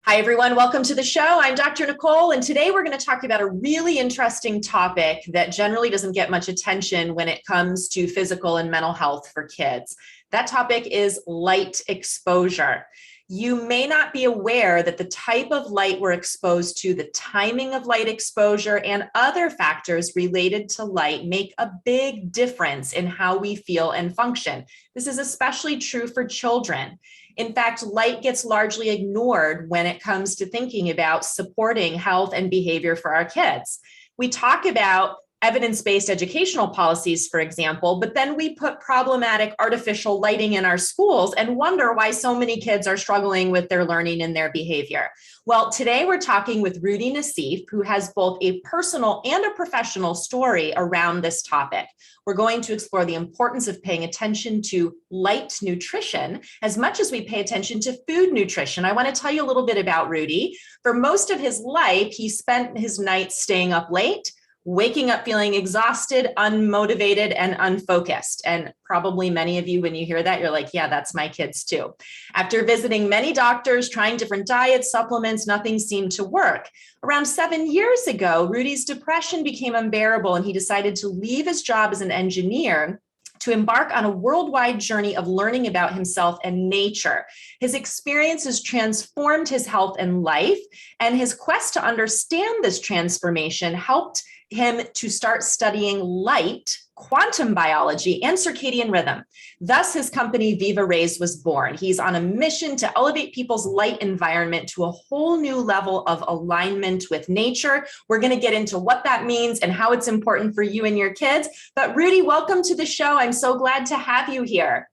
Hi, everyone. Welcome to the show. I'm Dr. Nicole, and today we're going to talk about a really interesting topic that generally doesn't get much attention when it comes to physical and mental health for kids. That topic is light exposure. You may not be aware that the type of light we're exposed to, the timing of light exposure, and other factors related to light make a big difference in how we feel and function. This is especially true for children. In fact, light gets largely ignored when it comes to thinking about supporting health and behavior for our kids. We talk about evidence-based educational policies, for example, but then we put problematic artificial lighting in our schools and wonder why so many kids are struggling with their learning and their behavior. Well, today we're talking with Rudy Nassif, who has both a personal and a professional story around this topic. We're going to explore the importance of paying attention to light nutrition as much as we pay attention to food nutrition. I want to tell you a little bit about Rudy. For most of his life, he spent his nights staying up late, waking up feeling exhausted, unmotivated, and unfocused. And probably many of you, when you hear that, you're like, yeah, that's my kids too. After visiting many doctors, trying different diets, supplements, nothing seemed to work. Around 7 years ago, Rudy's depression became unbearable, and he decided to leave his job as an engineer to embark on a worldwide journey of learning about himself and nature. His experiences transformed his health and life, and his quest to understand this transformation helped him to start studying light, quantum biology, and circadian rhythm. Thus, his company Viva was born. He's on a mission to elevate people's light environment to a whole new level of alignment with nature. We're going to get into what that means and how it's important for you and your kids. But Rudy, welcome to the show. I'm so glad to have you here.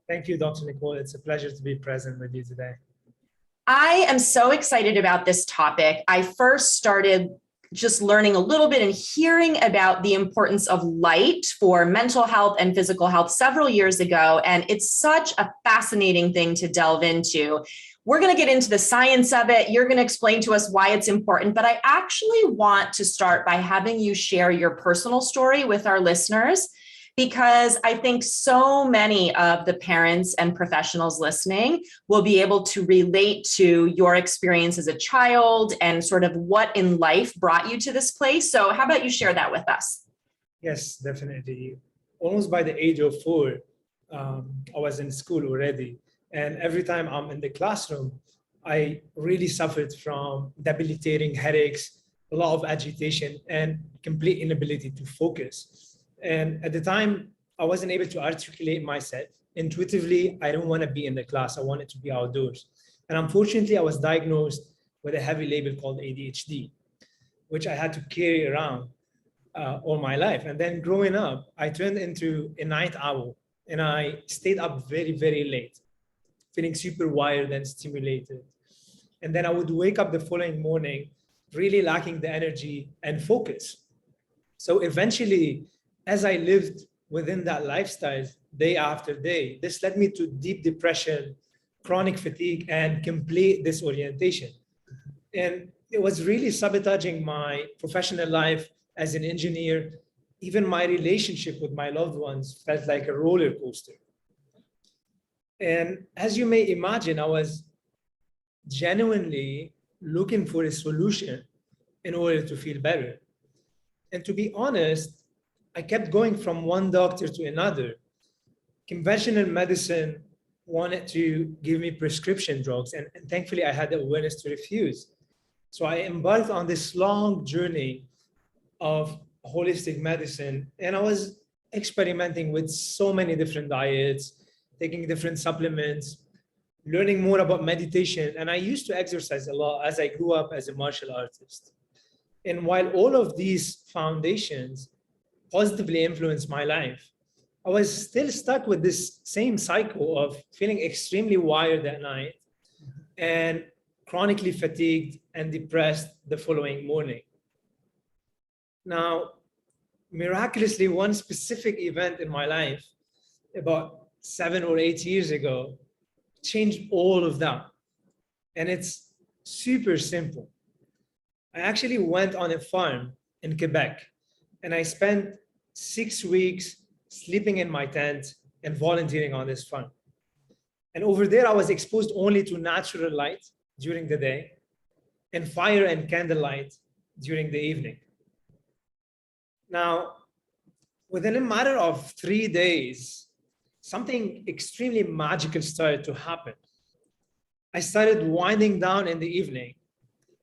Thank you, Dr. Nicole. It's a pleasure to be present with you today. I am so excited about this topic. I first started just learning a little bit and hearing about the importance of light for mental health and physical health several years ago. And it's such a fascinating thing to delve into. We're going to get into the science of it. You're going to explain to us why it's important. But I actually want to start by having you share your personal story with our listeners, because I think so many of the parents and professionals listening will be able to relate to your experience as a child and sort of what in life brought you to this place. So how about you share that with us? Yes, definitely. Almost by the age of 4, I was in school already. And every time I'm in the classroom, I really suffered from debilitating headaches, a lot of agitation, and complete inability to focus. And at the time, I wasn't able to articulate myself. Intuitively, I don't want to be in the class. I wanted to be outdoors. And unfortunately, I was diagnosed with a heavy label called ADHD, which I had to carry around all my life. And then growing up, I turned into a night owl, and I stayed up very, very late, feeling super wired and stimulated. And then I would wake up the following morning, really lacking the energy and focus. So eventually, as I lived within that lifestyle day after day, this led me to deep depression, chronic fatigue, and complete disorientation. And it was really sabotaging my professional life as an engineer. Even my relationship with my loved ones felt like a roller coaster. And as you may imagine, I was genuinely looking for a solution in order to feel better. And to be honest, I kept going from one doctor to another. Conventional medicine wanted to give me prescription drugs, and thankfully I had the awareness to refuse. So I embarked on this long journey of holistic medicine, and I was experimenting with so many different diets, taking different supplements, learning more about meditation. And I used to exercise a lot as I grew up as a martial artist. And while all of these foundations positively influenced my life, I was still stuck with this same cycle of feeling extremely wired at night and chronically fatigued and depressed the following morning. Now, miraculously, one specific event in my life about 7 or 8 years ago changed all of that. And it's super simple. I actually went on a farm in Quebec, and I spent 6 weeks sleeping in my tent and volunteering on this farm. And over there, I was exposed only to natural light, during the day, and fire and candlelight during the evening. Now, within a matter of 3 days, something extremely magical started to happen. I started winding down in the evening,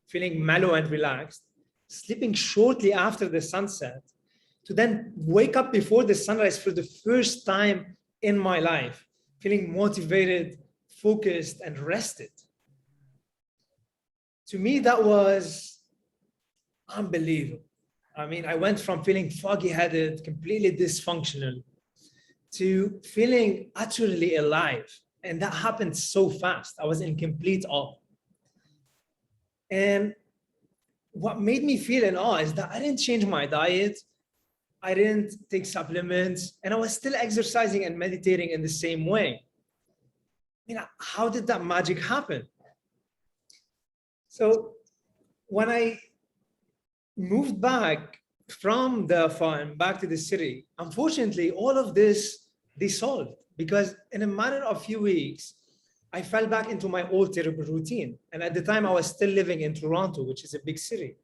feeling mellow and relaxed, sleeping shortly after the sunset, to then wake up before the sunrise for the first time in my life, feeling motivated, focused, and rested. To me, that was unbelievable. I mean, I went from feeling foggy-headed, completely dysfunctional, to feeling utterly alive. And that happened so fast. I was in complete awe. And what made me feel in awe is that I didn't change my diet. I didn't take supplements, and I was still exercising and meditating in the same way. I mean, how did that magic happen? So when I moved back from the farm back to the city, unfortunately, all of this dissolved, because in a matter of few weeks, I fell back into my old terrible routine. And at the time, I was still living in Toronto, which is a big city.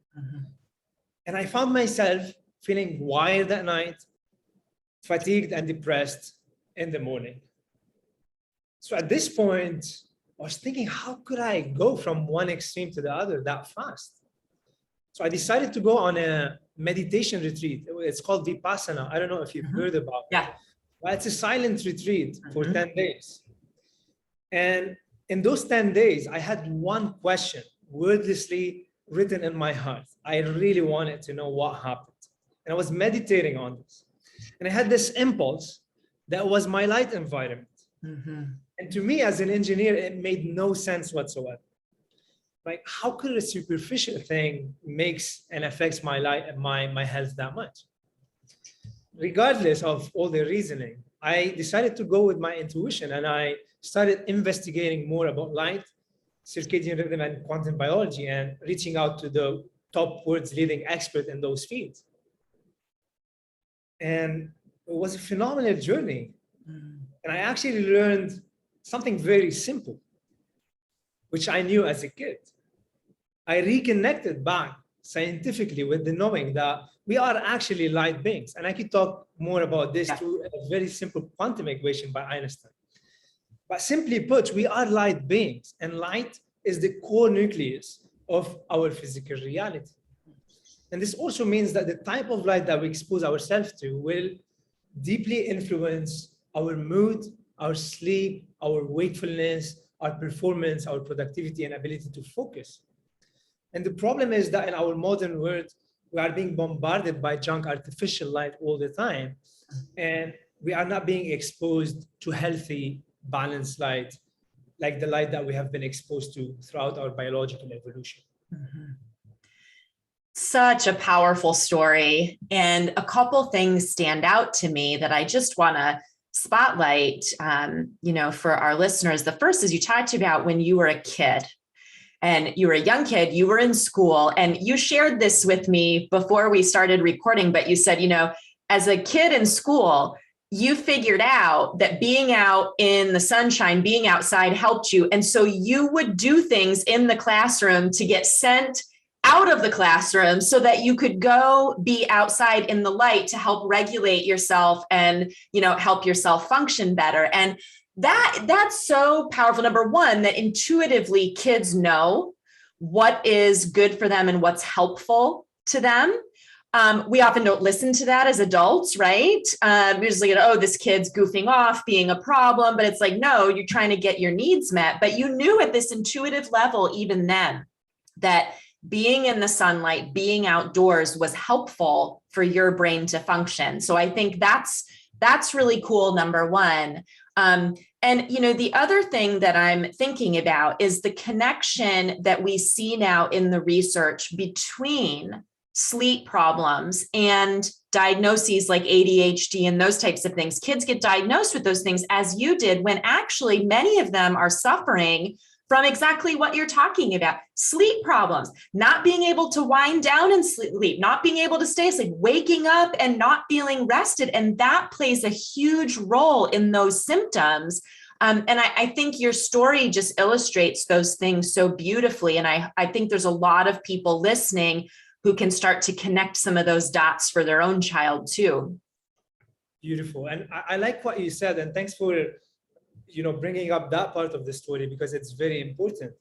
And I found myself feeling wired at night, fatigued and depressed in the morning. So at this point, I was thinking, how could I go from one extreme to the other that fast? So I decided to go on a meditation retreat. It's called Vipassana. I don't know if you've heard about it. Well, it's a silent retreat for 10 days. And in those 10 days, I had one question wordlessly written in my heart. I really wanted to know what happened. And I was meditating on this. And I had this impulse that was my light environment. And to me, as an engineer, it made no sense whatsoever. Like, how could a superficial thing makes and affects my life and my health that much? Regardless of all the reasoning, I decided to go with my intuition, and I started investigating more about light, circadian rhythm, and quantum biology, and reaching out to the top world's leading expert in those fields. And it was a phenomenal journey. And I actually learned something very simple, which I knew as a kid. I reconnected back scientifically with the knowing that we are actually light beings. And I could talk more about this through a very simple quantum equation by Einstein. But simply put, we are light beings, and light is the core nucleus of our physical reality. And this also means that the type of light that we expose ourselves to will deeply influence our mood, our sleep, our wakefulness, our performance, our productivity, and ability to focus. And the problem is that in our modern world, we are being bombarded by junk artificial light all the time. And we are not being exposed to healthy, balanced light, like the light that we have been exposed to throughout our biological evolution. Such a powerful story. And a couple things stand out to me that I just want to spotlight, for our listeners. The first is you talked about when you were a kid. And you were a young kid, you were in school, and you shared this with me before we started recording, but you said, as a kid in school, you figured out that being out in the sunshine, being outside helped you. And so you would do things in the classroom to get sent out of the classroom so that you could go be outside in the light to help regulate yourself and, help yourself function better. And that's so powerful. Number one, that intuitively kids know what is good for them and what's helpful to them. We often don't listen to that as adults, right? We're just like, oh, this kid's goofing off, being a problem. But it's like, no, you're trying to get your needs met. But you knew at this intuitive level, even then, that being in the sunlight, being outdoors was helpful for your brain to function. So I think that's really cool, number one. And, the other thing that I'm thinking about is the connection that we see now in the research between sleep problems and diagnoses like ADHD and those types of things. Kids get diagnosed with those things, as you did, when actually many of them are suffering from exactly what you're talking about. Sleep problems, not being able to wind down and sleep, not being able to stay asleep, waking up and not feeling rested. And that plays a huge role in those symptoms. And I think your story just illustrates those things so beautifully. And I think there's a lot of people listening who can start to connect some of those dots for their own child too. Beautiful. And I like what you said, and thanks for bringing up that part of the story, because it's very important.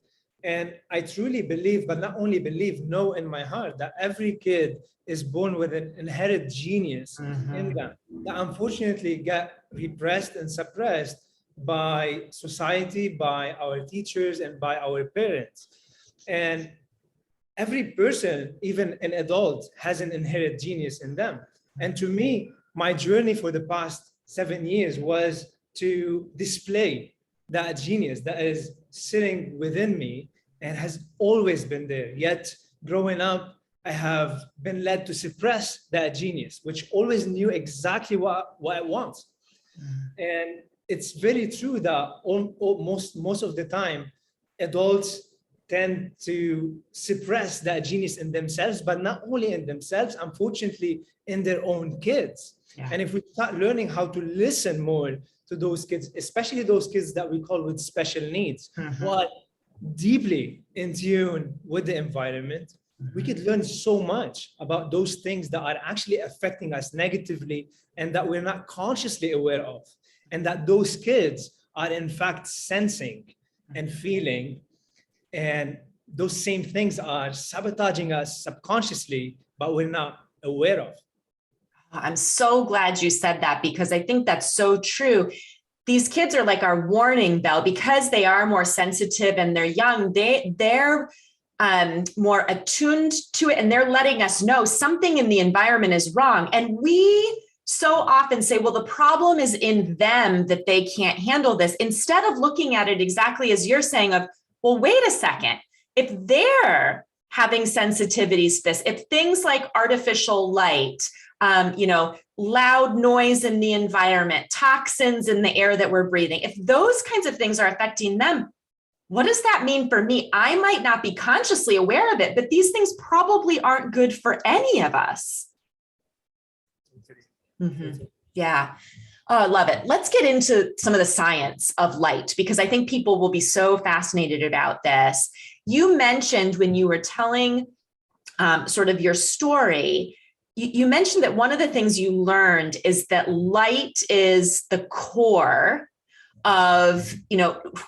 And I truly believe, but not only believe, know in my heart that every kid is born with an inherent genius in them that unfortunately get repressed and suppressed by society, by our teachers, and by our parents. And every person, even an adult, has an inherent genius in them. And to me, my journey for the past 7 years was to display that genius that is sitting within me and has always been there. Yet growing up, I have been led to suppress that genius, which always knew exactly what I want. And it's very true that most of the time, adults tend to suppress that genius in themselves, but not only in themselves, unfortunately, in their own kids. Yeah. And if we start learning how to listen more to those kids, especially those kids that we call with special needs, who are deeply in tune with the environment, we could learn so much about those things that are actually affecting us negatively and that we're not consciously aware of. And that those kids are in fact sensing and feeling, and those same things are sabotaging us subconsciously, but we're not aware of. I'm so glad you said that, because I think that's so true. These kids are like our warning bell, because they are more sensitive and they're young. They're more attuned to it, and they're letting us know something in the environment is wrong. And we so often say, well, the problem is in them, that they can't handle this, instead of looking at it exactly as you're saying of, well, wait a second, if they're having sensitivities to this, if things like artificial light, loud noise in the environment, toxins in the air that we're breathing, if those kinds of things are affecting them, what does that mean for me? I might not be consciously aware of it, but these things probably aren't good for any of us. Yeah. Oh, I love it. Let's get into some of the science of light, because I think people will be so fascinated about this. You mentioned when you were telling sort of your story, you mentioned that one of the things you learned is that light is the core of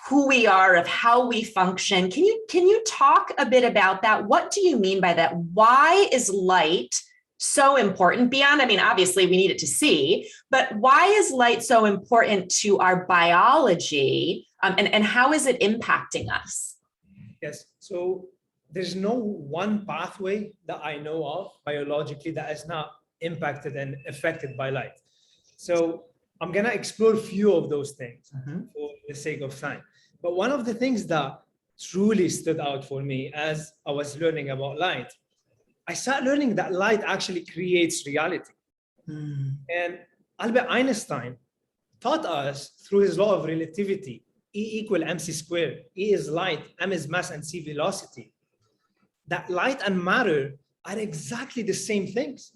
who we are, of how we function. Can you talk a bit about that? What do you mean by that? Why is light so important beyond, obviously we need it to see, but why is light so important to our biology, and how is it impacting us? Yes, so there's no one pathway that I know of biologically that is not impacted and affected by light. So I'm gonna explore a few of those things for the sake of time. But one of the things that truly stood out for me as I was learning about light, I started learning that light actually creates reality. And Albert Einstein taught us through his law of relativity, E equal mc squared. E is light, m is mass, and c velocity, that light and matter are exactly the same things.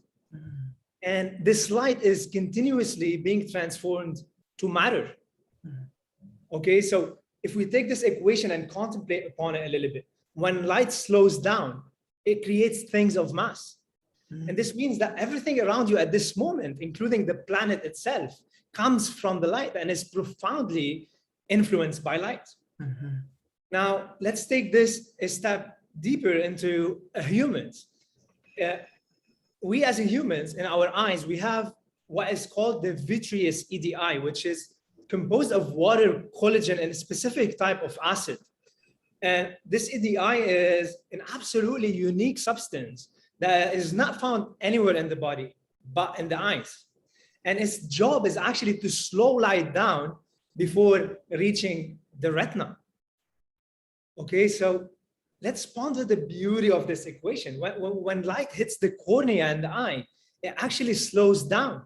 And this light is continuously being transformed to matter. Okay, so if we take this equation and contemplate upon it a little bit, when light slows down, it creates things of mass. And this means that everything around you at this moment, including the planet itself, comes from the light and is profoundly influenced by light. Now, let's take this a step deeper into humans. We as humans, in our eyes, we have what is called the vitreous EDI, which is composed of water, collagen, and a specific type of acid. And this EDI is an absolutely unique substance that is not found anywhere in the body, but in the eyes. And its job is actually to slow light down before reaching the retina. Okay, so let's ponder the beauty of this equation. When light hits the cornea and the eye, it actually slows down.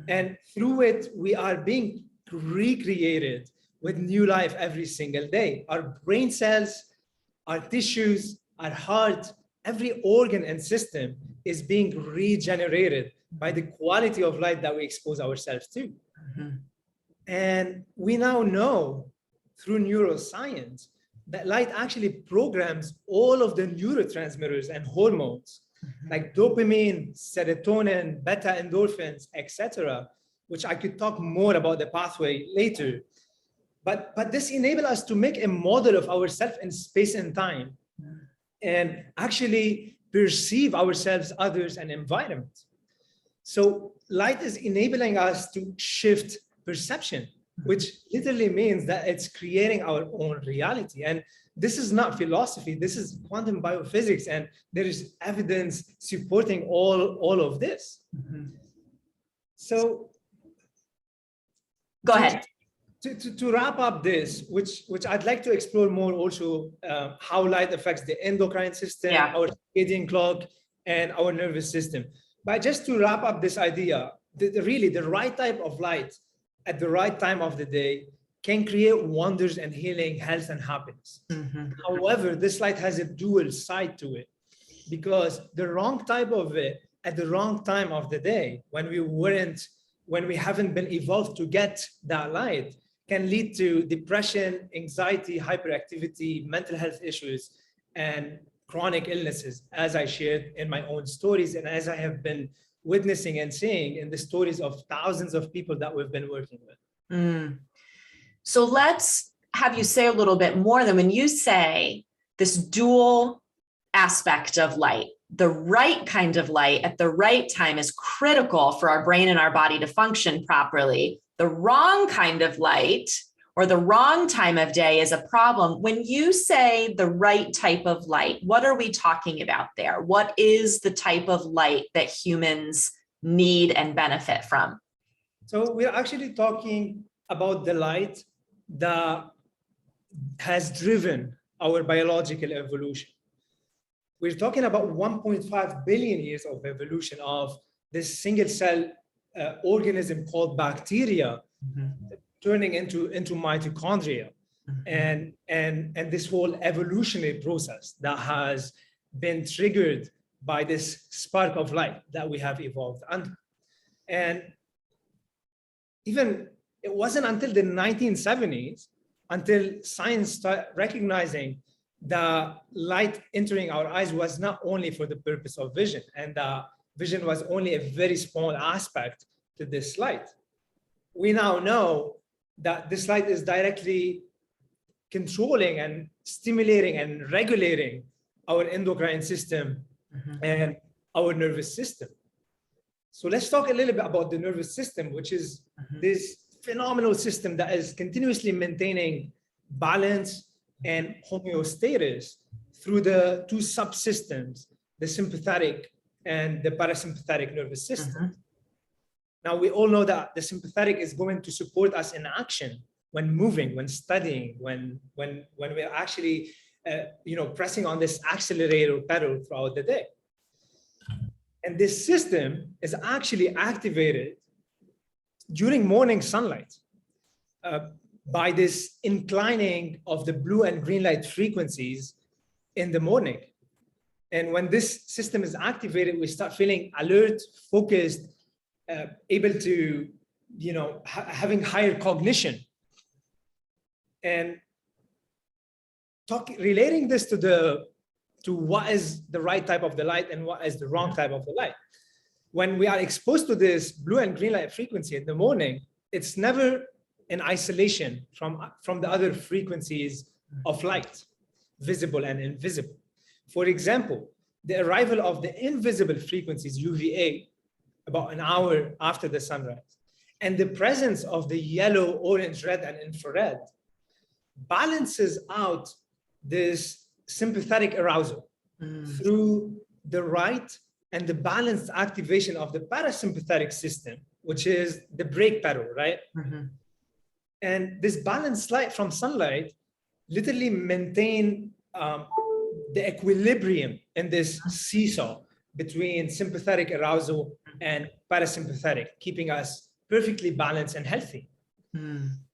And through it, we are being recreated with new life every single day. Our brain cells, our tissues, our heart, every organ and system is being regenerated by the quality of light that we expose ourselves to. And we now know through neuroscience that light actually programs all of the neurotransmitters and hormones like dopamine, serotonin, beta endorphins, etc., which I could talk more about the pathway later. But this enables us to make a model of ourselves in space and time and actually perceive ourselves, others, and environment. So light is enabling us to shift perception, which literally means that it's creating our own reality. And this is not philosophy, this is quantum biophysics, and there is evidence supporting all of this. So go ahead. To wrap up this, which I'd like to explore more also, how light affects the endocrine system, our circadian clock, and our nervous system. But just to wrap up this idea, really the right type of light at the right time of the day can create wonders and healing, health, and happiness. However, this light has a dual side to it, because the wrong type of it at the wrong time of the day, when we haven't been evolved to get that light, can lead to depression, anxiety, hyperactivity, mental health issues, and chronic illnesses, as I shared in my own stories and as I have been witnessing and seeing in the stories of thousands of people that we've been working with. So let's have you say a little bit more than when you say this dual aspect of light. The right kind of light at the right time is critical for our brain and our body to function properly. The wrong kind of light or the wrong time of day is a problem. When you say the right type of light, what are we talking about there? What is the type of light that humans need and benefit from? So we're actually talking about the light that has driven our biological evolution. We're talking about 1.5 billion years of evolution of this single cell organism called bacteria turning into mitochondria, and this whole evolutionary process that has been triggered by this spark of light that we have evolved under. And even it wasn't until the 1970s until science started recognizing that light entering our eyes was not only for the purpose of vision, and vision was only a very small aspect to this light. We now know that this light is directly controlling and stimulating and regulating our endocrine system and our nervous system. So let's talk a little bit about the nervous system, which is this phenomenal system that is continuously maintaining balance and homeostasis through the two subsystems, the sympathetic and the parasympathetic nervous system. Now, we all know that the sympathetic is going to support us in action when moving, when studying, when we're actually pressing on this accelerator pedal throughout the day. And this system is actually activated during morning sunlight by this inclining of the blue and green light frequencies in the morning. And when this system is activated, we start feeling alert, focused, able to, having higher cognition. And relating this to what is the right type of the light and what is the wrong type of the light. When we are exposed to this blue and green light frequency in the morning, it's never in isolation from the other frequencies of light, visible and invisible. For example, the arrival of the invisible frequencies, UVA, about an hour after the sunrise, and the presence of the yellow, orange, red, and infrared balances out this sympathetic arousal through the right and the balanced activation of the parasympathetic system, which is the brake pedal, right? And this balanced light from sunlight literally maintain the equilibrium in this seesaw between sympathetic arousal and parasympathetic, keeping us perfectly balanced and healthy.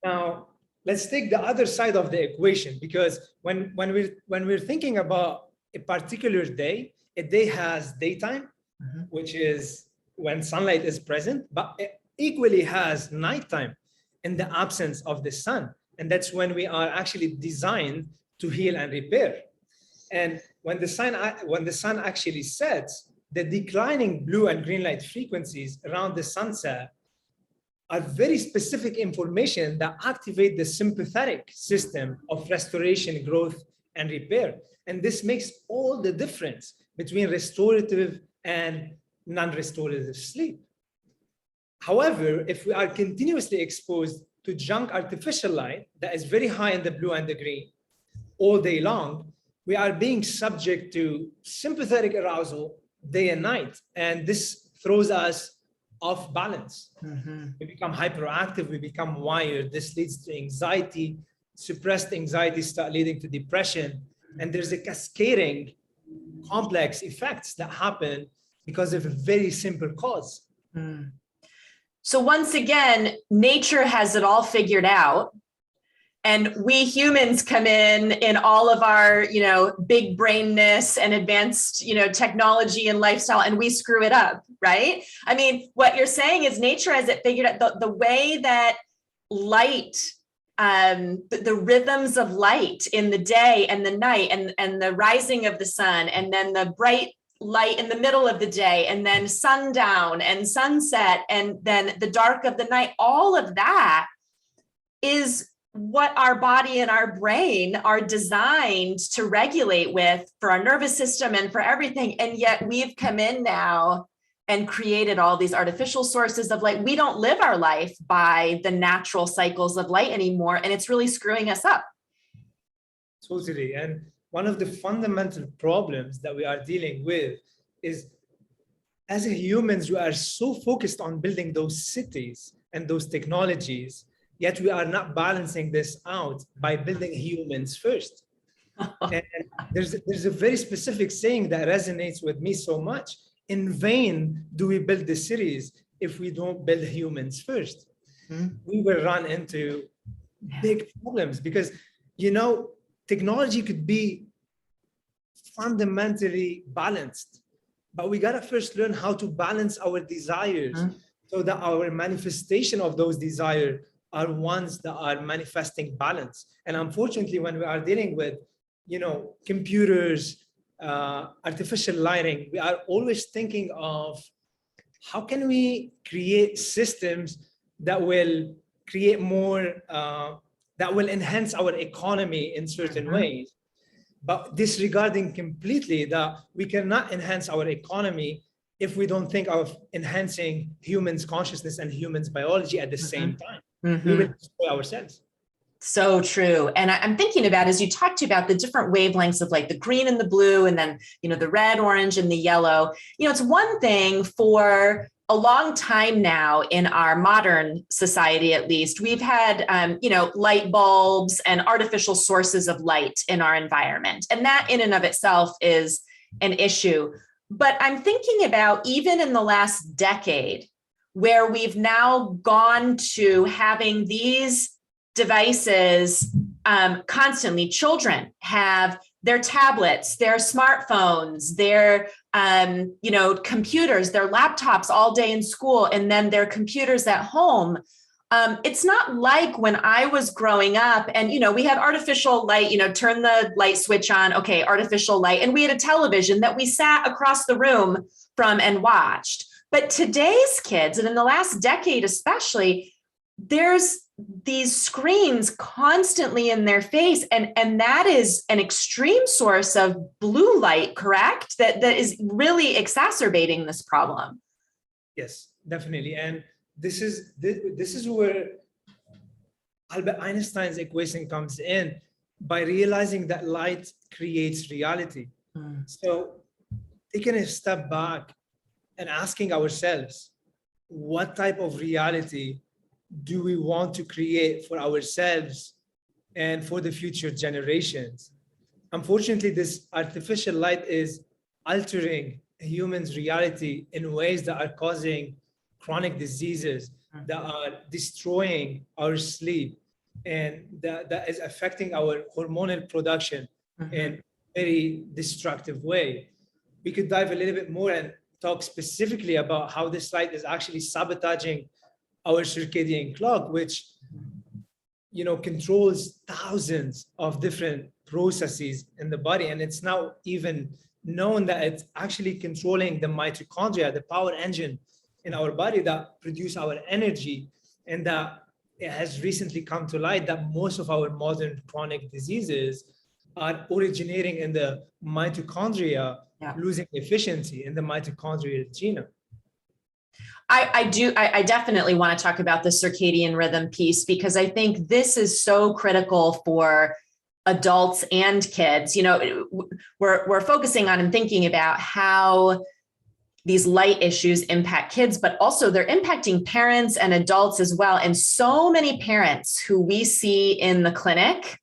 Now, let's take the other side of the equation, because when we're thinking about a particular day, a day has daytime, which is when sunlight is present, but it equally has nighttime in the absence of the sun. And that's when we are actually designed to heal and repair. And when the sun actually sets, the declining blue and green light frequencies around the sunset are very specific information that activate the sympathetic system of restoration, growth, and repair. And this makes all the difference between restorative and non-restorative sleep. However, if we are continuously exposed to junk artificial light that is very high in the blue and the green all day long, we are being subject to sympathetic arousal day and night. And this throws us off balance. We become hyperactive, we become wired. This leads to anxiety. Suppressed anxiety start leading to depression. And there's a cascading complex effects that happen because of a very simple cause. So once again, nature has it all figured out. And we humans come in all of our, big brainness and advanced, technology and lifestyle, and we screw it up, right? I mean, what you're saying is nature has it figured out. The way that light, the rhythms of light in the day and the night, and the rising of the sun, and then the bright light in the middle of the day, and then sundown and sunset, and then the dark of the night, all of that is what our body and our brain are designed to regulate with for our nervous system and for everything. And yet we've come in now and created all these artificial sources of light. We don't live our life by the natural cycles of light anymore, and it's really screwing us up. Totally. And one of the fundamental problems that we are dealing with is, as humans, we are so focused on building those cities and those technologies, yet we are not balancing this out by building humans first. And there's a very specific saying that resonates with me so much. In vain do we build the cities if we don't build humans first. We will run into big problems because, technology could be fundamentally balanced, but we got to first learn how to balance our desires so that our manifestation of those desires are ones that are manifesting balance. And unfortunately, when we are dealing with, computers, artificial lighting, we are always thinking of how can we create systems that will create more, that will enhance our economy in certain ways, but disregarding completely that we cannot enhance our economy if we don't think of enhancing humans' consciousness and humans' biology at the same time. We will destroy ourselves. So true. And I'm thinking about, as you talked about the different wavelengths of like the green and the blue, and then, the red, orange, and the yellow, it's one thing for a long time now in our modern society, at least, we've had, light bulbs and artificial sources of light in our environment. And that in and of itself is an issue. But I'm thinking about even in the last decade, where we've now gone to having these devices constantly. Children have their tablets, their smartphones, their computers, their laptops all day in school, and then their computers at home. It's not like when I was growing up and, we had artificial light, turn the light switch on, okay, artificial light. And we had a television that we sat across the room from and watched. But today's kids, and in the last decade especially, there's these screens constantly in their face. And that is an extreme source of blue light, correct? That is really exacerbating this problem. Yes, definitely. And this is where Albert Einstein's equation comes in, by realizing that light creates reality. So taking a step back and asking ourselves, what type of reality do we want to create for ourselves and for the future generations? Unfortunately, this artificial light is altering humans' reality in ways that are causing chronic diseases, that are destroying our sleep, and that is affecting our hormonal production in a very destructive way. We could dive a little bit more and talk specifically about how this light is actually sabotaging our circadian clock, which controls thousands of different processes in the body. And it's now even known that it's actually controlling the mitochondria, the power engine in our body that produce our energy. And that it has recently come to light that most of our modern chronic diseases are originating in the mitochondria, losing efficiency in the mitochondrial genome. I definitely want to talk about the circadian rhythm piece, because I think this is so critical for adults and kids. We're focusing on and thinking about how these light issues impact kids, but also they're impacting parents and adults as well. And so many parents who we see in the clinic,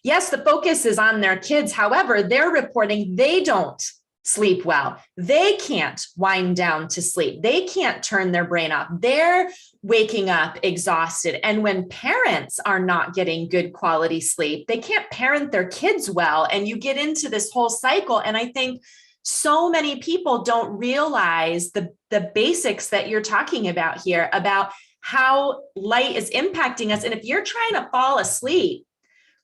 yes, the focus is on their kids. However, they're reporting they don't sleep well. They can't wind down to sleep. They can't turn their brain off. They're waking up exhausted. And when parents are not getting good quality sleep, they can't parent their kids well. And you get into this whole cycle. And I think so many people don't realize the basics that you're talking about here, about how light is impacting us. And if you're trying to fall asleep,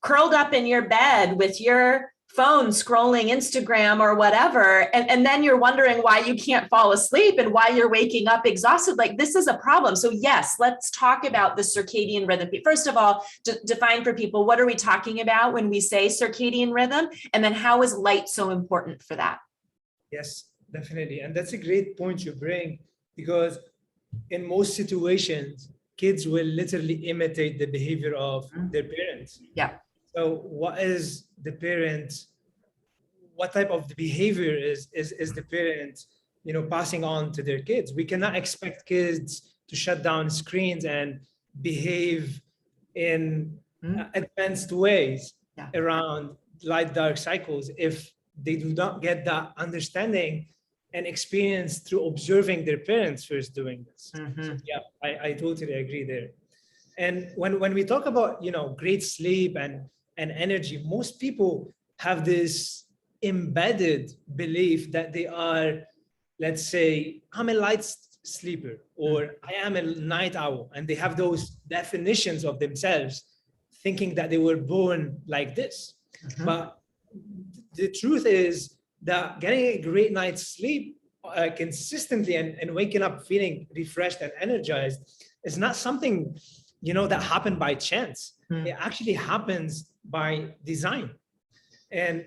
curled up in your bed with your phone scrolling Instagram or whatever, and then you're wondering why you can't fall asleep and why you're waking up exhausted, like this is a problem. So yes, let's talk about the circadian rhythm. First of all, define for people, what are we talking about when we say circadian rhythm? And then how is light so important for that? Yes, definitely. And that's a great point you bring, because in most situations, kids will literally imitate the behavior of their parents. Yeah. So what type of the behavior is the parent, passing on to their kids? We cannot expect kids to shut down screens and behave in advanced ways around light dark cycles if they do not get that understanding and experience through observing their parents first doing this. So, yeah, I totally agree there. And when we talk about, great sleep and energy, most people have this embedded belief that they are, let's say, I'm a light sleeper or I am a night owl. And they have those definitions of themselves, thinking that they were born like this. But the truth is that getting a great night's sleep consistently and waking up feeling refreshed and energized is not something, that happened by chance. It actually happens by design. And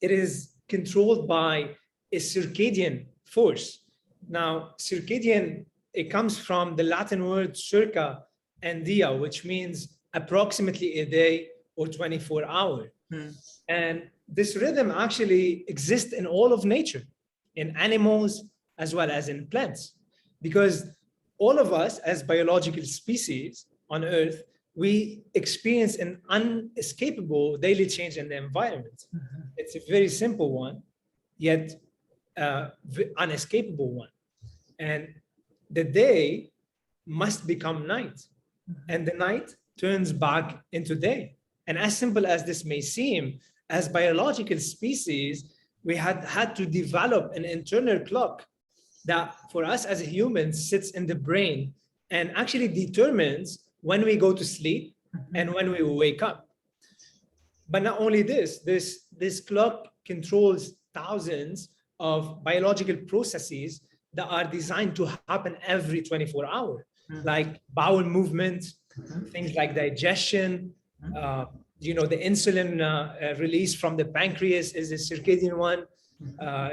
it is controlled by a circadian force. Now, circadian, it comes from the Latin word circa and dia, which means approximately a day or 24 hours. And this rhythm actually exists in all of nature, in animals as well as in plants, because all of us as biological species on Earth, we experience an unescapable daily change in the environment. It's a very simple one, yet unescapable one. And the day must become night, and the night turns back into day. And as simple as this may seem, as biological species, we had to develop an internal clock that for us as humans sits in the brain and actually determines when we go to sleep and when we wake up. But not only this clock controls thousands of biological processes that are designed to happen every 24 hours, like bowel movement, things like digestion, the insulin release from the pancreas is a circadian one,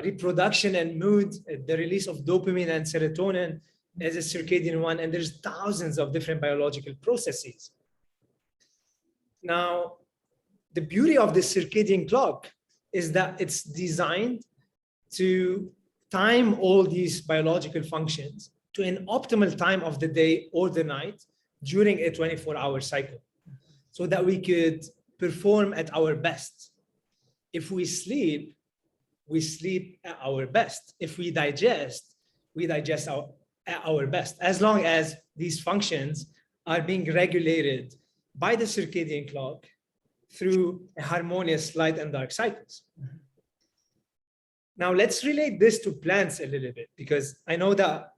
reproduction and mood, the release of dopamine and serotonin is a circadian one, and there's thousands of different biological processes. Now, the beauty of the circadian clock is that it's designed to time all these biological functions to an optimal time of the day or the night during a 24-hour cycle, so that we could perform at our best. If we sleep at our best. If we digest at our best, as long as these functions are being regulated by the circadian clock through a harmonious light and dark cycles. Now, let's relate this to plants a little bit, because I know that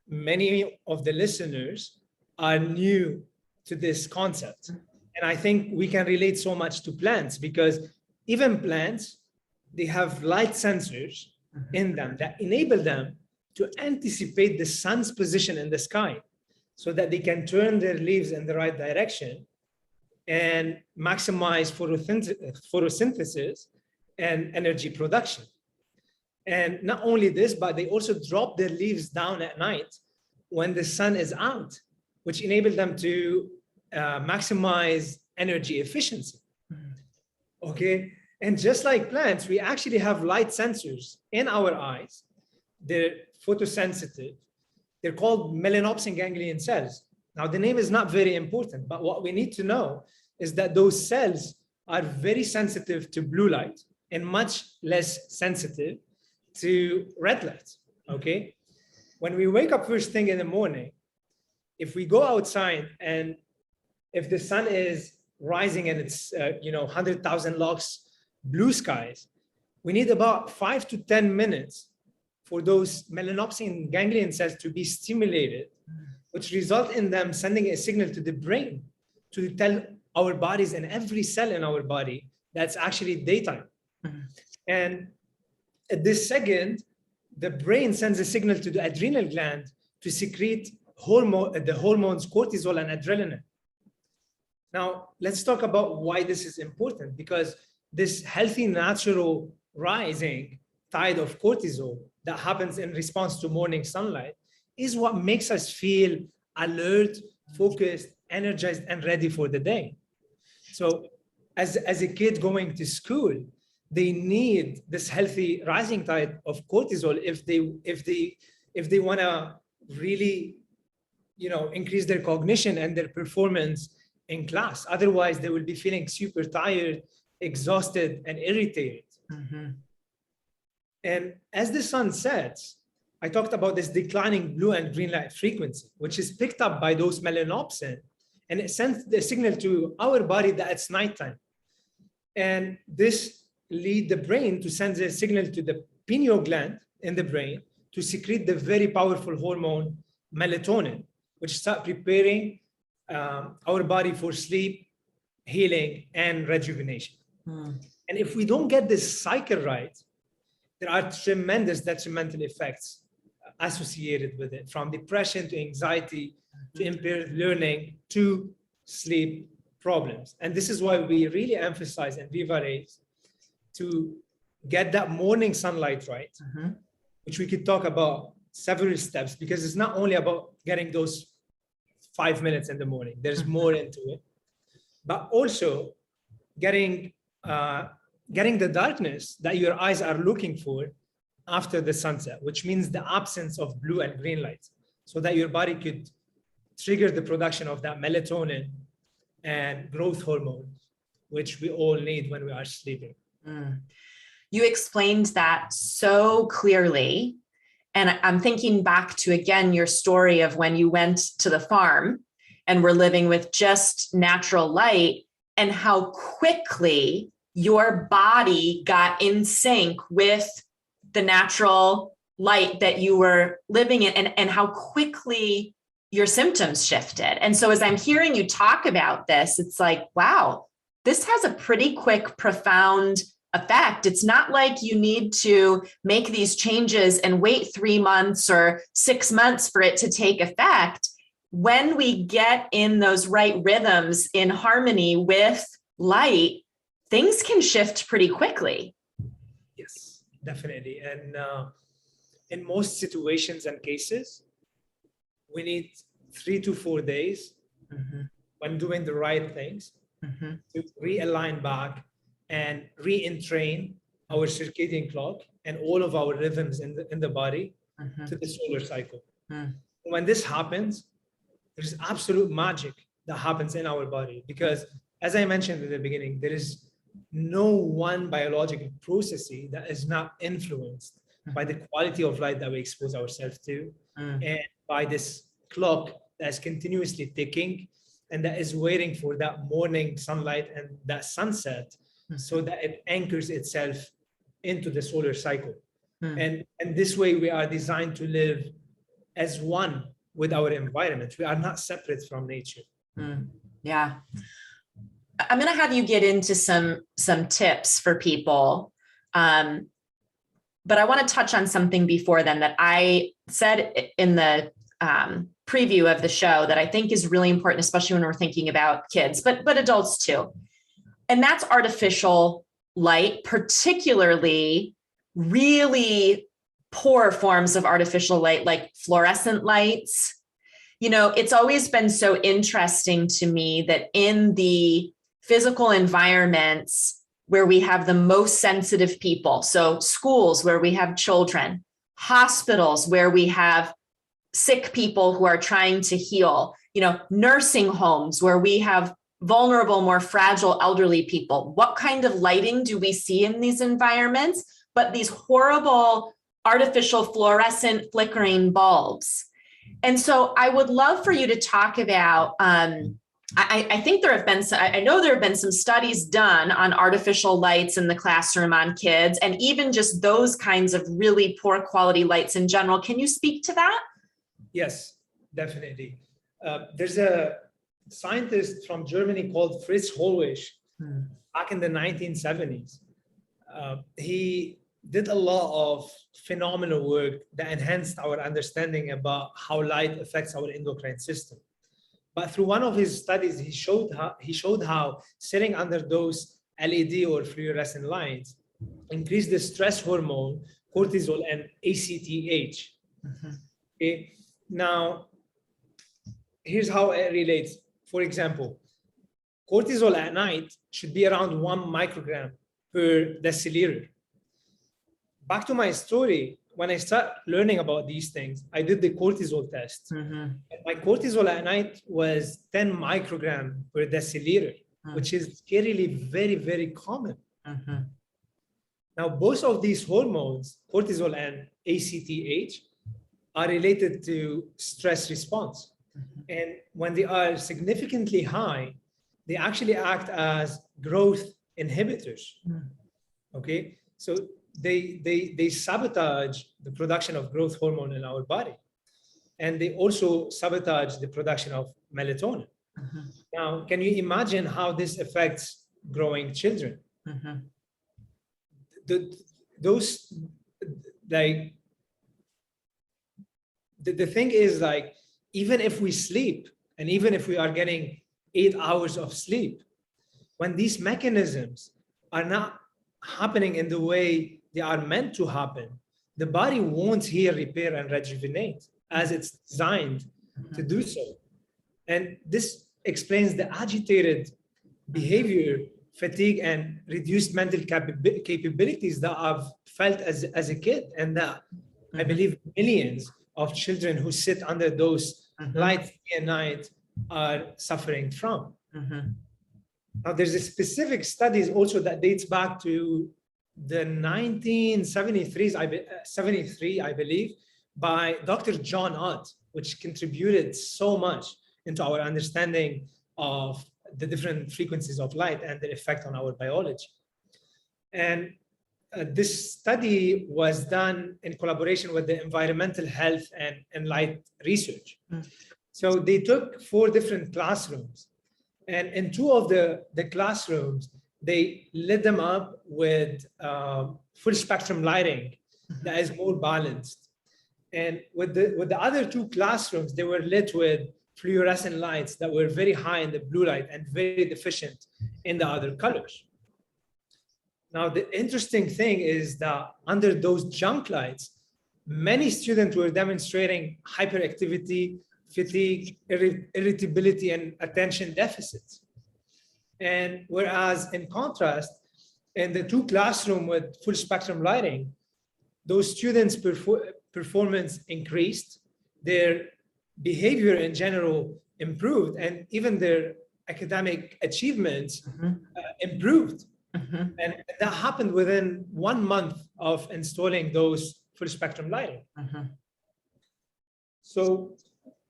many of the listeners are new to this concept. And I think we can relate so much to plants, because even plants, they have light sensors in them that enable them to anticipate the sun's position in the sky so that they can turn their leaves in the right direction and maximize photosynthesis and energy production. And not only this, but they also drop their leaves down at night when the sun is out, which enables them to maximize energy efficiency. Okay. And just like plants, we actually have light sensors in our eyes. They're photosensitive. They're called melanopsin ganglion cells. Now, the name is not very important, but what we need to know is that those cells are very sensitive to blue light and much less sensitive to red light. Okay. When we wake up first thing in the morning, if we go outside and if the sun is rising and it's 100,000 lux blue skies, we need about 5 to 10 minutes for those melanopsin ganglion cells to be stimulated, which result in them sending a signal to the brain to tell our bodies and every cell in our body that's actually daytime. And at this second, the brain sends a signal to the adrenal gland to secrete the hormones cortisol and adrenaline. Now, let's talk about why this is important, because this healthy, natural rising tide of cortisol that happens in response to morning sunlight is what makes us feel alert, focused, energized, and ready for the day. So as a kid going to school, they need this healthy rising tide of cortisol if they want to really increase their cognition and their performance in class. Otherwise, they will be feeling super tired, exhausted, and irritated. And as the sun sets, I talked about this declining blue and green light frequency, which is picked up by those melanopsin, and it sends the signal to our body that it's nighttime. And this leads the brain to send a signal to the pineal gland in the brain to secrete the very powerful hormone melatonin, which starts preparing our body for sleep, healing, and rejuvenation. And if we don't get this cycle right, there are tremendous detrimental effects associated with it, from depression to anxiety to impaired learning to sleep problems. And this is why we really emphasize in Viva Rays to get that morning sunlight right, which we could talk about several steps, because it's not only about getting those 5 minutes in the morning. There's more into it, but also getting the darkness that your eyes are looking for after the sunset, which means the absence of blue and green light, so that your body could trigger the production of that melatonin and growth hormones, which we all need when we are sleeping. You explained that so clearly. And I'm thinking back to, again, your story of when you went to the farm and were living with just natural light, and how quickly your body got in sync with the natural light that you were living in, and how quickly your symptoms shifted. And so as I'm hearing you talk about this, it's like, wow, this has a pretty quick, profound effect. It's not like you need to make these changes and wait 3 months or 6 months for it to take effect. When we get in those right rhythms in harmony with light, things can shift pretty quickly. Yes, definitely. And in most situations and cases, we need 3 to 4 days when doing the right things to realign back and re-entrain our circadian clock and all of our rhythms in the body to the solar cycle. When this happens, there's absolute magic that happens in our body, because as I mentioned at the beginning, there is no one biological process that is not influenced by the quality of light that we expose ourselves to, and by this clock that's continuously ticking and that is waiting for that morning sunlight and that sunset, so that it anchors itself into the solar cycle. And this way we are designed to live as one with our environment. We are not separate from nature. Yeah. I'm going to have you get into some tips for people. But I want to touch on something before then that I said in the preview of the show that I think is really important, especially when we're thinking about kids, but adults too. And that's artificial light, particularly really poor forms of artificial light, like fluorescent lights. You know, it's always been so interesting to me that in the physical environments where we have the most sensitive people, so schools where we have children, hospitals where we have sick people who are trying to heal, you know, nursing homes where we have vulnerable, more fragile elderly people. What kind of lighting do we see in these environments? But these horrible artificial fluorescent flickering bulbs. And so I would love for you to talk about, I think there have been, I know there have been some studies done on artificial lights in the classroom on kids, and even just those kinds of really poor quality lights in general. Can you speak to that? Yes, definitely. There's a scientist from Germany called Fritz Hollwich back in the 1970s. He did a lot of phenomenal work that enhanced our understanding about how light affects our endocrine system. But through one of his studies, he showed how sitting under those LED or fluorescent lights increased the stress hormone, cortisol, and ACTH. Okay. Now, here's how it relates. For example, cortisol at night should be around 1 microgram per deciliter. Back to my story, when I started learning about these things, I did the cortisol test. And my cortisol at night was 10 microgram per deciliter, which is scarily very, very common. Now, both of these hormones, cortisol and ACTH, are related to stress response. And when they are significantly high, they actually act as growth inhibitors. Okay, so they sabotage the production of growth hormone in our body. And they also sabotage the production of melatonin. Now, can you imagine how this affects growing children? The thing is, like, even if we sleep, and even if we are getting 8 hours of sleep, when these mechanisms are not happening in the way they are meant to happen, the body won't heal, repair, and rejuvenate as it's designed to do so. And this explains the agitated behavior, fatigue, and reduced mental capabilities that I've felt as a kid, and that I believe millions of children who sit under those lights day and night are suffering from. Now, there's a specific studies also that dates back to the 1973, I believe, by Dr. John Ott, which contributed so much into our understanding of the different frequencies of light and their effect on our biology. And this study was done in collaboration with the Environmental Health and Light Research. So they took 4 different classrooms, and in 2 of the classrooms, they lit them up with full spectrum lighting that is more balanced. And with the other 2 classrooms, they were lit with fluorescent lights that were very high in the blue light and very deficient in the other colors. Now, the interesting thing is that under those junk lights, many students were demonstrating hyperactivity, fatigue, irritability, and attention deficits. And whereas in contrast, in the 2 classrooms with full spectrum lighting, those students' performance increased, their behavior in general improved, and even their academic achievements improved. And that happened within 1 month of installing those full spectrum lighting. So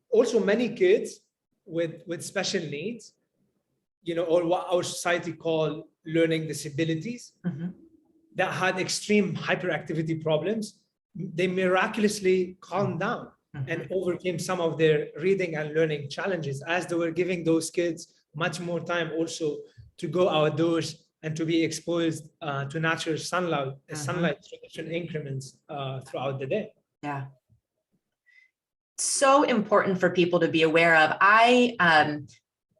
also many kids with special needs, you know, or what our society call learning disabilities, that had extreme hyperactivity problems, they miraculously calmed down and overcame some of their reading and learning challenges as they were giving those kids much more time also to go outdoors and to be exposed to natural sunlight through different increments throughout the day. Yeah. So important for people to be aware of.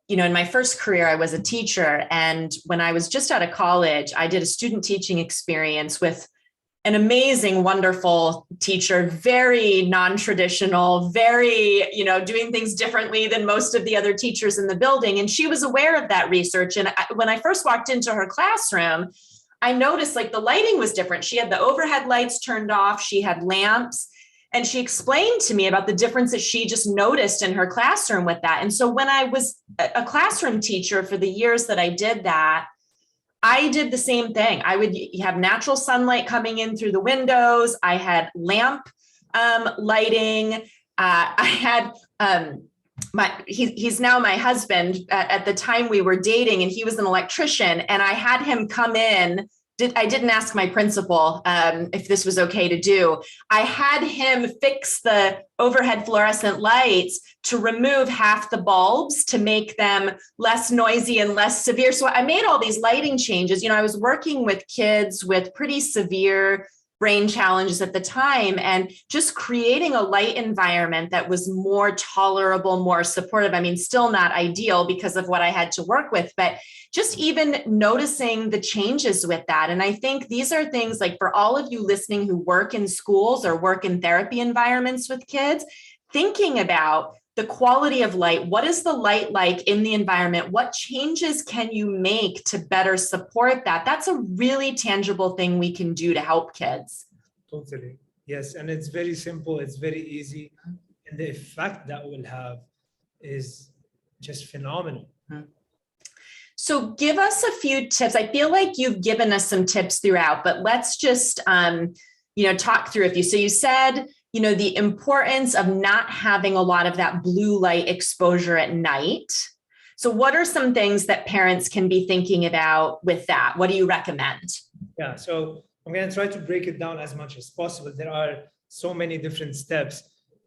In my first career, I was a teacher. And when I was just out of college, I did a student teaching experience with an amazing, wonderful teacher, very non-traditional, very, doing things differently than most of the other teachers in the building. And she was aware of that research. And when I first walked into her classroom, I noticed like the lighting was different. She had the overhead lights turned off. She had lamps. And she explained to me about the difference that she just noticed in her classroom with that. And so when I was a classroom teacher for the years that I did that, I did the same thing. I would have natural sunlight coming in through the windows. I had lamp lighting. I had he's now my husband. At the time we were dating, and he was an electrician, and I had him come in. I didn't ask my principal if this was okay to do. I had him fix the overhead fluorescent lights to remove half the bulbs to make them less noisy and less severe. So I made all these lighting changes. I was working with kids with pretty severe brain challenges at the time, and just creating a light environment that was more tolerable, more supportive. I mean, still not ideal because of what I had to work with, but just even noticing the changes with that. And I think these are things like for all of you listening who work in schools or work in therapy environments with kids, thinking about the quality of light. What is the light like in the environment? What changes can you make to better support that? That's a really tangible thing we can do to help kids. Totally. Yes. And it's very simple. It's very easy. And the effect that will have is just phenomenal. So give us a few tips. I feel like you've given us some tips throughout, but let's just, talk through a few. So you said, the importance of not having a lot of that blue light exposure at night. So what are some things that parents can be thinking about with that? What do you recommend? Yeah, so I'm going to try to break it down as much as possible. There are so many different steps,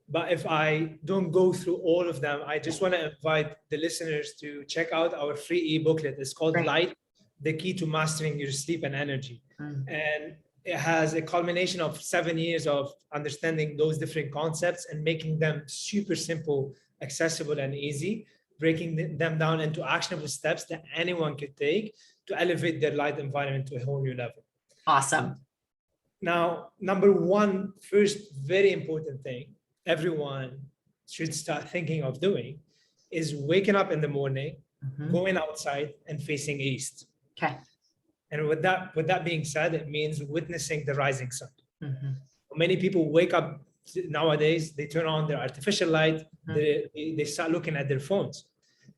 but if I don't go through all of them, I just want to invite the listeners to check out our free e-booklet. It's called Light, the Key to Mastering Your Sleep and Energy. And it has a culmination of 7 years of understanding those different concepts and making them super simple, accessible, and easy, breaking them down into actionable steps that anyone could take to elevate their light environment to a whole new level. Awesome. Now, number one, first, very important thing everyone should start thinking of doing is waking up in the morning, going outside and facing east. Okay. And with that being said, it means witnessing the rising sun. Many people wake up nowadays, they turn on their artificial light, they start looking at their phones.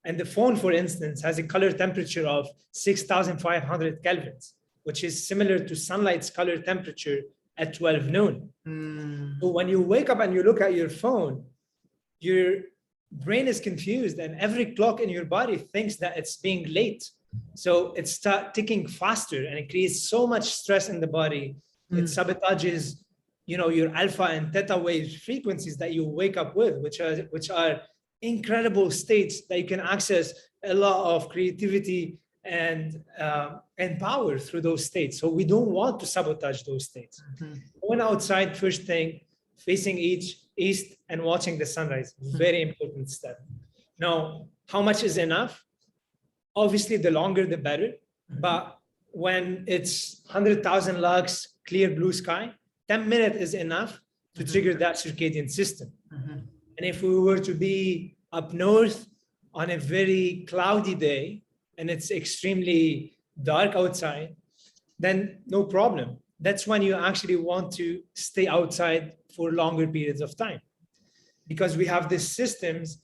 And the phone, for instance, has a color temperature of 6,500 kelvins, which is similar to sunlight's color temperature at 12 noon. So when you wake up and you look at your phone, your brain is confused and every clock in your body thinks that it's being late. So it starts ticking faster and it creates so much stress in the body. It sabotages, your alpha and theta wave frequencies that you wake up with, which are incredible states that you can access a lot of creativity and power through those states. So we don't want to sabotage those states. Going outside first thing, facing east and watching the sunrise, very important step. Now, how much is enough? Obviously, the longer, the better. But when it's 100,000 lux, clear blue sky, 10 minutes is enough to trigger that circadian system. And if we were to be up north on a very cloudy day and it's extremely dark outside, then no problem. That's when you actually want to stay outside for longer periods of time, because we have these systems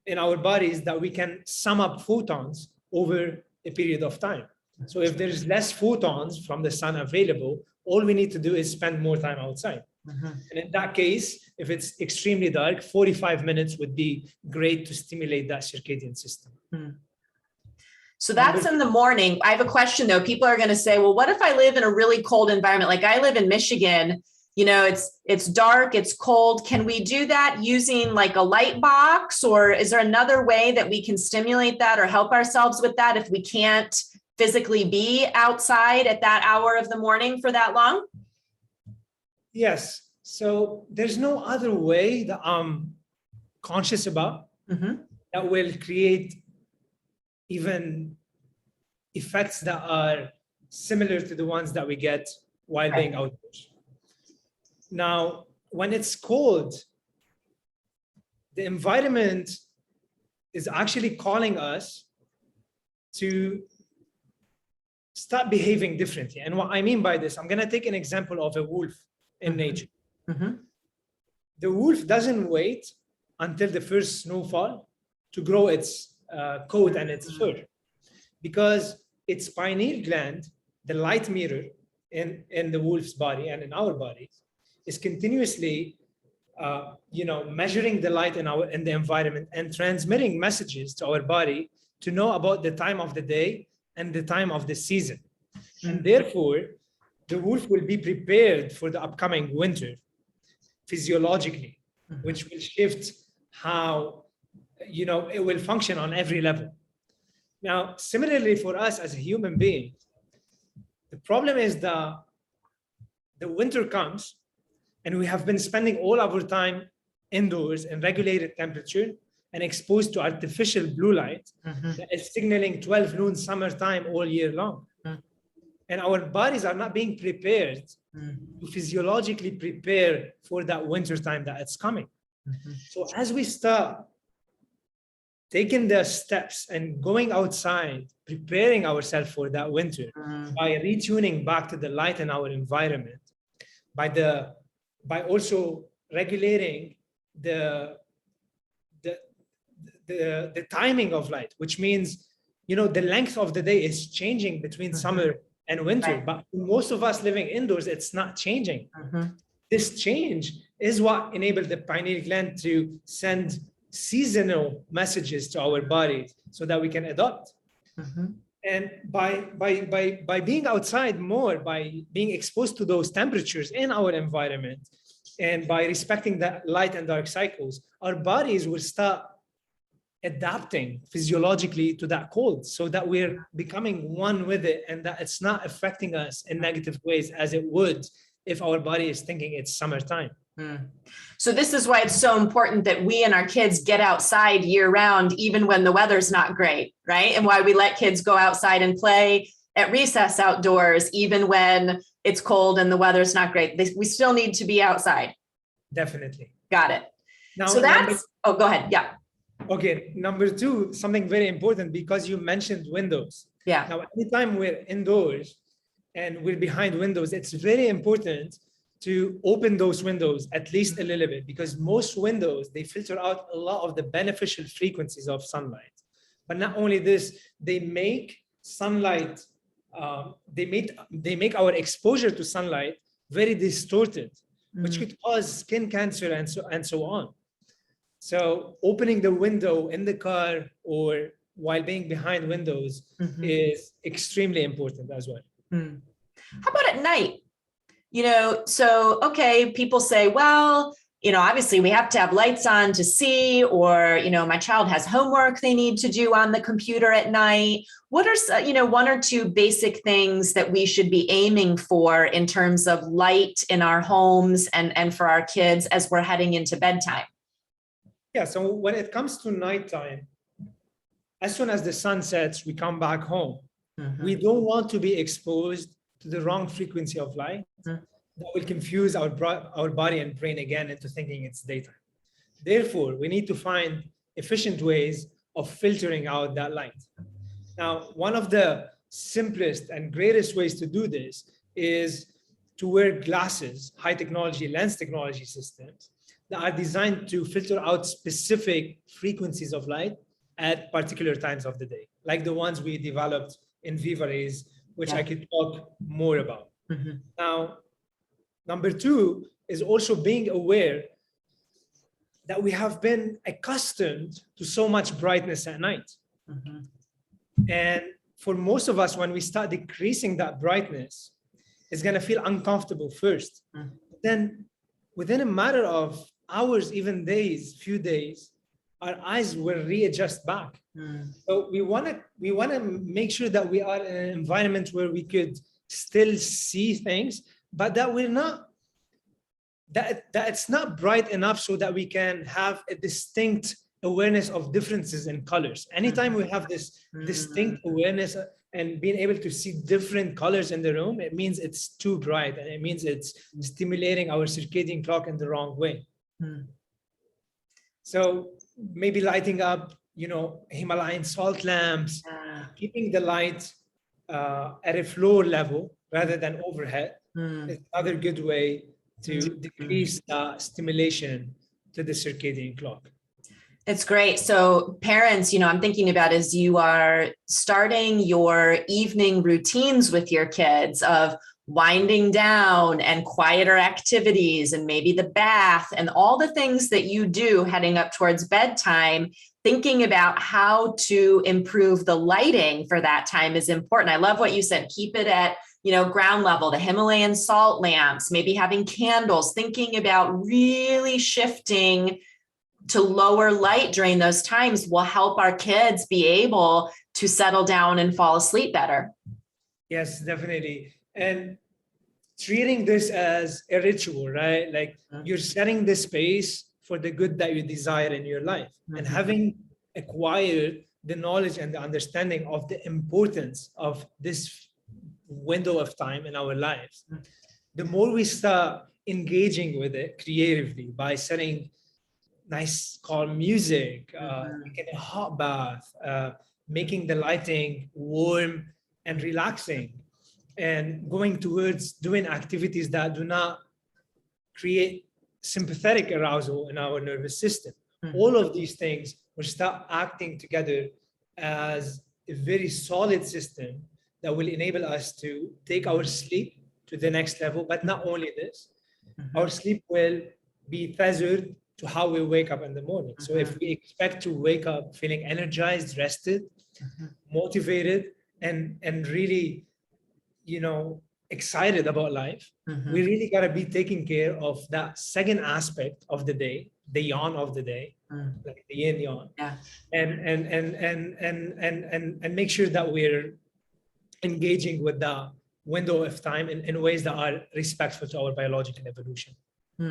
in our bodies that we can sum up photons over a period of time. So if there's less photons from the sun available, all we need to do is spend more time outside. And in that case, if it's extremely dark, 45 minutes would be great to stimulate that circadian system. So that's in the morning. I have a question though. People are going to say, well, what if I live in a really cold environment? Like I live in Michigan it's dark, it's cold. Can we do that using like a light box, or is there another way that we can stimulate that or help ourselves with that if we can't physically be outside at that hour of the morning for that long? Yes. So there's no other way that I'm conscious about that will create even effects that are similar to the ones that we get while being outdoors. Now, when it's cold, the environment is actually calling us to start behaving differently. And what I mean by this, I'm going to take an example of a wolf in nature. The wolf doesn't wait until the first snowfall to grow its coat and its fur, because its pineal gland, the light mirror in the wolf's body and in our bodies, is continuously measuring the light in the environment and transmitting messages to our body to know about the time of the day and the time of the season. And therefore, the wolf will be prepared for the upcoming winter physiologically, which will shift how it will function on every level. Now, similarly for us as a human being, the problem is the winter comes and we have been spending all our time indoors in regulated temperature and exposed to artificial blue light that is signaling 12 noon summertime all year long. And our bodies are not being prepared to physiologically prepare for that winter time that it's coming. So as we start taking the steps and going outside, preparing ourselves for that winter by retuning back to the light in our environment, by also regulating the timing of light, which means the length of the day is changing between summer and winter, but most of us living indoors, it's not changing. This change is what enabled the pineal gland to send seasonal messages to our bodies so that we can adapt. And by being outside more, by being exposed to those temperatures in our environment, and by respecting the light and dark cycles, our bodies will start adapting physiologically to that cold, so that we're becoming one with it and that it's not affecting us in negative ways as it would if our body is thinking it's summertime. So this is why it's so important that we and our kids get outside year round, even when the weather's not great, right? And why we let kids go outside and play at recess outdoors, even when it's cold and the weather's not great. We still need to be outside. Definitely. Got it. Now, so that's, go ahead. Yeah. Okay. Number two, something very important, because you mentioned windows. Yeah. Now, anytime we're indoors and we're behind windows, it's very important to open those windows at least a little bit, because most windows, they filter out a lot of the beneficial frequencies of sunlight. But not only this, they make sunlight, they make our exposure to sunlight very distorted, which could cause skin cancer and so on. So opening the window in the car or while being behind windows is extremely important as well. How about at night? So, okay, people say, well, obviously we have to have lights on to see, or, my child has homework they need to do on the computer at night. What are, one or two basic things that we should be aiming for in terms of light in our homes and for our kids as we're heading into bedtime? Yeah, so when it comes to nighttime, as soon as the sun sets, we come back home. We don't want to be exposed to the wrong frequency of light that will confuse our body and brain again into thinking it's daytime. Therefore, we need to find efficient ways of filtering out that light. Now, one of the simplest and greatest ways to do this is to wear glasses, high technology lens technology systems that are designed to filter out specific frequencies of light at particular times of the day, like the ones we developed in Viva, which I could talk more about. Now, number two is also being aware that we have been accustomed to so much brightness at night. And for most of us, when we start decreasing that brightness, it's going to feel uncomfortable first. then within a matter of hours, even days, few days, our eyes will readjust back. So we want to make sure that we are in an environment where we could still see things, but that we're not, that it's not bright enough so that we can have a distinct awareness of differences in colors. Anytime we have this distinct awareness and being able to see different colors in the room, it means it's too bright, and it means it's stimulating our circadian clock in the wrong way. So maybe lighting up, Himalayan salt lamps, keeping the light at a floor level rather than overhead is another good way to decrease stimulation to the circadian clock. It's great. So parents, I'm thinking about as you are starting your evening routines with your kids of winding down and quieter activities and maybe the bath and all the things that you do heading up towards bedtime, thinking about how to improve the lighting for that time is important. I love what you said. Keep it at ground level, the Himalayan salt lamps, maybe having candles, thinking about really shifting to lower light during those times will help our kids be able to settle down and fall asleep better. Yes, definitely. And treating this as a ritual, right? Like you're setting the space for the good that you desire in your life, and having acquired the knowledge and the understanding of the importance of this window of time in our lives, the more we start engaging with it creatively by setting nice calm music, making a hot bath, making the lighting warm and relaxing, and going towards doing activities that do not create sympathetic arousal in our nervous system. All of these things will start acting together as a very solid system that will enable us to take our sleep to the next level. But not only this, our sleep will be tethered to how we wake up in the morning. So if we expect to wake up feeling energized, rested, motivated, and really, excited about life, we really got to be taking care of that second aspect of the day, the yawn of the day, like the yin yawn, and make sure that we're engaging with the window of time in ways that are respectful to our biological evolution.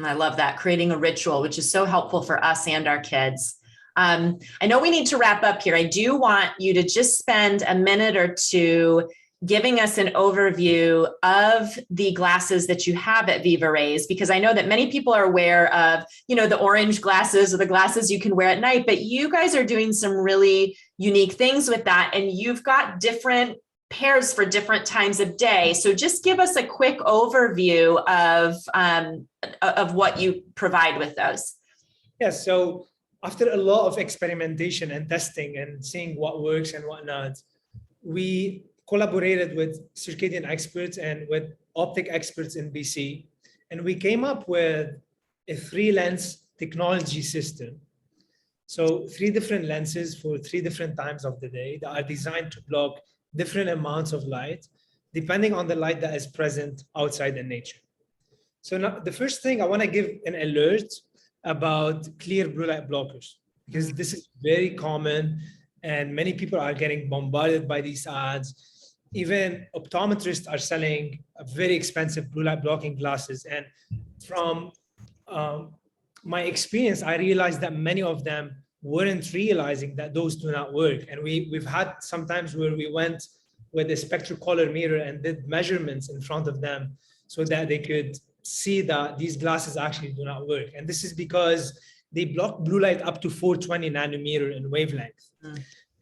I love that, creating a ritual, which is so helpful for us and our kids. I know we need to wrap up here. I do want you to just spend a minute or two giving us an overview of the glasses that you have at Viva Rays, because I know that many people are aware of, the orange glasses or the glasses you can wear at night, but you guys are doing some really unique things with that. And you've got different pairs for different times of day. So just give us a quick overview of what you provide with those. Yes. So after a lot of experimentation and testing and seeing what works and what not, we collaborated with circadian experts and with optic experts in BC. And we came up with a 3-lens technology system. So 3 different lenses for 3 different times of the day that are designed to block different amounts of light, depending on the light that is present outside in nature. So now the first thing I want to give an alert about clear blue light blockers, because this is very common and many people are getting bombarded by these ads. Even optometrists are selling very expensive blue light blocking glasses. And from my experience, I realized that many of them weren't realizing that those do not work. And we've had sometimes where we went with a spectrocolor mirror and did measurements in front of them so that they could see that these glasses actually do not work. And this is because they block blue light up to 420 nanometer in wavelength.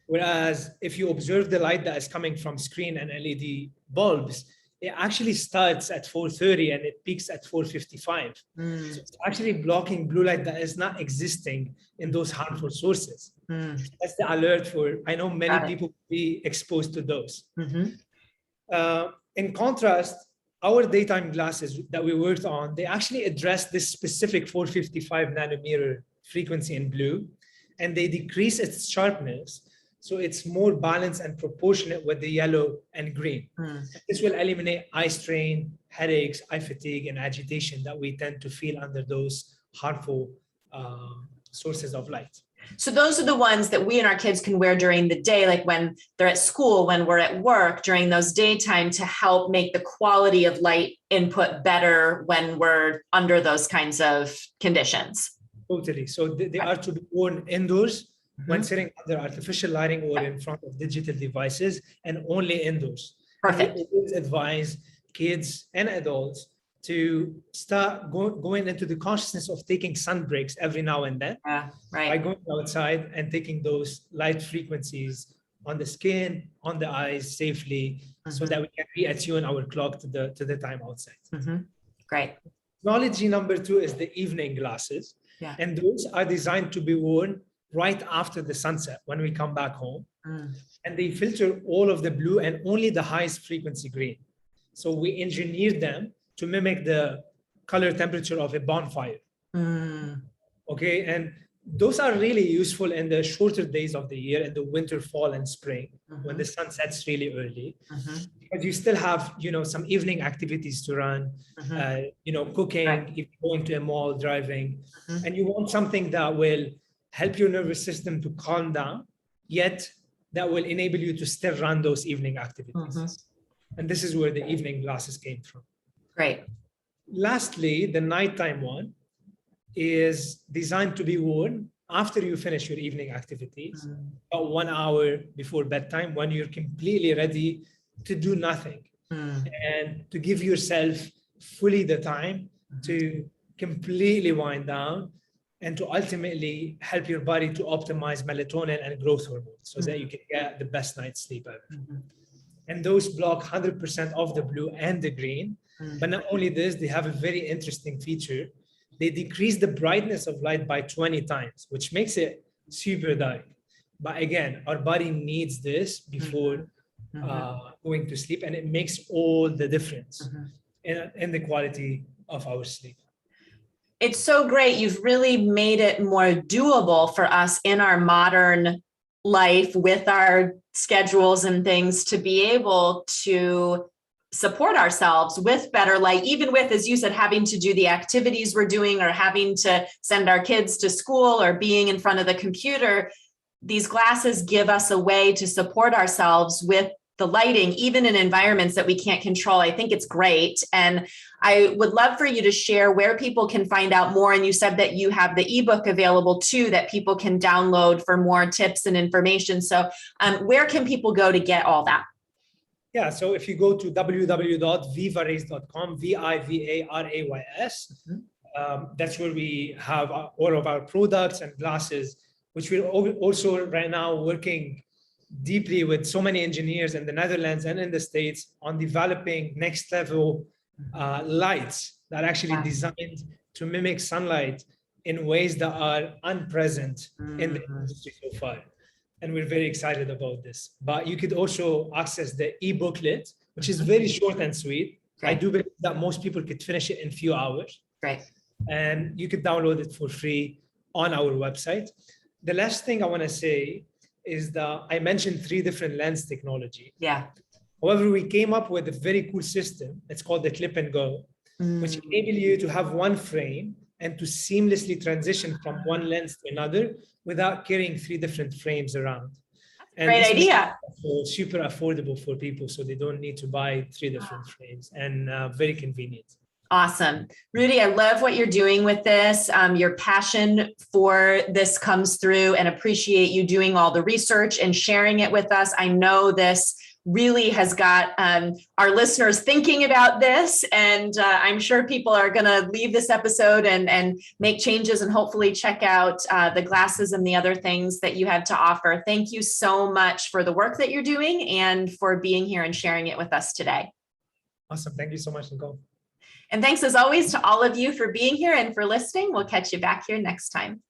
Whereas if you observe the light that is coming from screen and LED bulbs, it actually starts at 430 and it peaks at 455. So it's actually blocking blue light that is not existing in those harmful sources. That's the alert for, I know many people will be exposed to those. In contrast, our daytime glasses that we worked on, they actually address this specific 455 nanometer frequency in blue, and they decrease its sharpness So it's more balanced and proportionate with the yellow and green. This will eliminate eye strain, headaches, eye fatigue, and agitation that we tend to feel under those harmful sources of light. So those are the ones that we and our kids can wear during the day, like when they're at school, when we're at work, during those daytime, to help make the quality of light input better when we're under those kinds of conditions. Totally. So they are to be worn indoors when sitting under artificial lighting or in front of digital devices, and only indoors. Perfect. And we always advise kids and adults to start going into the consciousness of taking sun breaks every now and then. By going outside and taking those light frequencies on the skin, on the eyes safely, so that we can reattune our clock to the time outside. Great. Technology number 2 is the evening glasses. And those are designed to be worn right after the sunset when we come back home. And they filter all of the blue and only the highest frequency green. So we engineered them to mimic the color temperature of a bonfire. Okay, and those are really useful in the shorter days of the year, in the winter, fall, and spring, when the sun sets really early. Because you still have, some evening activities to run, cooking, if going to a mall, driving, and you want something that will help your nervous system to calm down, yet that will enable you to still run those evening activities. And this is where the evening glasses came from. Great. Lastly, the nighttime one is designed to be worn after you finish your evening activities, about 1 hour before bedtime, when you're completely ready to do nothing, and to give yourself fully the time to completely wind down and to ultimately help your body to optimize melatonin and growth hormones so that you can get the best night's sleep ever. And those block 100% of the blue and the green. But not only this, they have a very interesting feature. They decrease the brightness of light by 20 times, which makes it super dark. But again, our body needs this before going to sleep, and it makes all the difference in the quality of our sleep. It's so great. You've really made it more doable for us in our modern life with our schedules and things to be able to support ourselves with better light, even with, as you said, having to do the activities we're doing or having to send our kids to school or being in front of the computer. These glasses give us a way to support ourselves with the lighting, even in environments that we can't control. I think it's great. And I would love for you to share where people can find out more. And you said that you have the ebook available too, that people can download for more tips and information. So where can people go to get all that? Yeah, so if you go to www.vivarays.com, VIVARAYS, that's where we have all of our products and glasses, which we're also right now working deeply with so many engineers in the Netherlands and in the States on developing next level lights that are actually designed to mimic sunlight in ways that are unpresent in the industry so far. And we're very excited about this. But you could also access the e-booklet, which is very short and sweet. I do believe that most people could finish it in a few hours. And you could download it for free on our website. The last thing I want to say is that I mentioned 3 different lens technology. However, we came up with a very cool system. It's called the clip and go, which enables you to have one frame and to seamlessly transition from one lens to another without carrying 3 different frames around. And great idea. Super affordable for people, so they don't need to buy 3 different frames, and very convenient. Awesome. Rudy, I love what you're doing with this. Your passion for this comes through, and appreciate you doing all the research and sharing it with us. I know this really has got our listeners thinking about this, and I'm sure people are going to leave this episode and make changes and hopefully check out the glasses and the other things that you have to offer. Thank you so much for the work that you're doing and for being here and sharing it with us today. Awesome. Thank you so much, Nicole. And thanks as always to all of you for being here and for listening. We'll catch you back here next time.